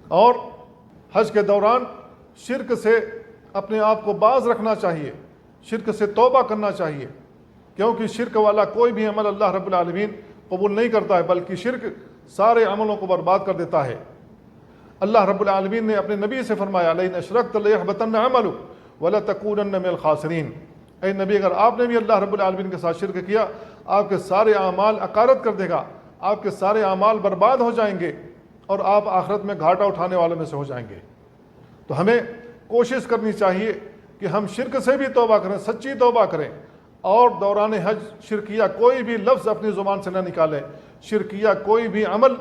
اور حج کے دوران شرک سے اپنے آپ کو باز رکھنا چاہیے، شرک سے توبہ کرنا چاہیے، کیونکہ شرک والا کوئی بھی عمل اللہ رب العالمین قبول نہیں کرتا ہے، بلکہ شرک سارے عملوں کو برباد کر دیتا ہے۔ اللہ رب العالمین نے اپنے نبی سے فرمایا لئن اشرکت لیحبطن عملک ولتکونن من الخاسرین، اے نبی اگر آپ نے بھی اللہ رب العالمین کے ساتھ شرک کیا، آپ کے سارے اعمال اکارت کر دے گا، آپ کے سارے اعمال برباد ہو جائیں گے اور آپ آخرت میں گھاٹا اٹھانے والوں میں سے ہو جائیں گے۔ تو ہمیں کوشش کرنی چاہیے کہ ہم شرک سے بھی توبہ کریں، سچی توبہ کریں، اور دوران حج شرکیہ کوئی بھی لفظ اپنی زبان سے نہ نکالیں، شرکیہ کوئی بھی عمل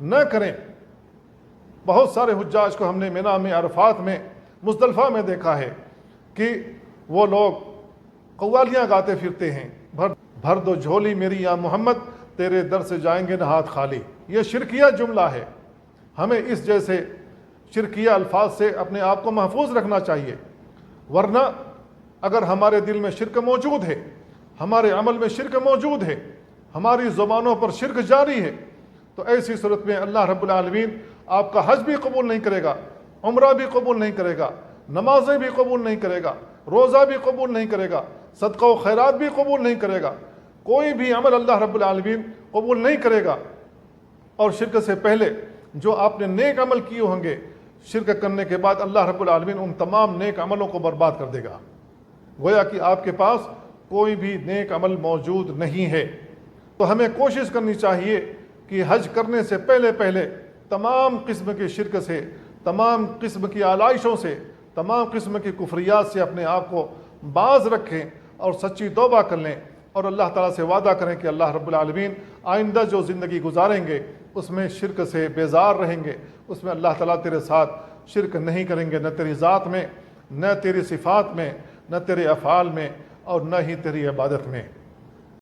نہ کریں۔ بہت سارے حجاج کو ہم نے مینا میں، عرفات میں، مزدلفہ میں دیکھا ہے کہ وہ لوگ قوالیاں گاتے پھرتے ہیں، بھر دو جھولی میری یا محمد، تیرے در سے جائیں گے نہ ہاتھ خالی۔ یہ شرکیہ جملہ ہے۔ ہمیں اس جیسے شرکیہ الفاظ سے اپنے آپ کو محفوظ رکھنا چاہیے، ورنہ اگر ہمارے دل میں شرک موجود ہے، ہمارے عمل میں شرک موجود ہے، ہماری زبانوں پر شرک جاری ہے، تو ایسی صورت میں اللہ رب العالمین آپ کا حج بھی قبول نہیں کرے گا، عمرہ بھی قبول نہیں کرے گا، نمازیں بھی قبول نہیں کرے گا، روزہ بھی قبول نہیں کرے گا، صدقہ و خیرات بھی قبول نہیں کرے گا، کوئی بھی عمل اللہ رب العالمین قبول نہیں کرے گا۔ اور شرک سے پہلے جو آپ نے نیک عمل کیے ہوں گے، شرک کرنے کے بعد اللہ رب العالمین ان تمام نیک عملوں کو برباد کر دے گا، گویا کہ آپ کے پاس کوئی بھی نیک عمل موجود نہیں ہے۔ تو ہمیں کوشش کرنی چاہیے کہ حج کرنے سے پہلے تمام قسم کے شرک سے، تمام قسم کی آلائشوں سے، تمام قسم کی کفریات سے اپنے آپ کو باز رکھیں اور سچی توبہ کر لیں، اور اللہ تعالیٰ سے وعدہ کریں کہ اللہ رب العالمین آئندہ جو زندگی گزاریں گے اس میں شرک سے بیزار رہیں گے، اس میں اللہ تعالیٰ تیرے ساتھ شرک نہیں کریں گے، نہ تیری ذات میں، نہ تیری صفات میں، نہ تیرے افعال میں، اور نہ ہی تیری عبادت میں۔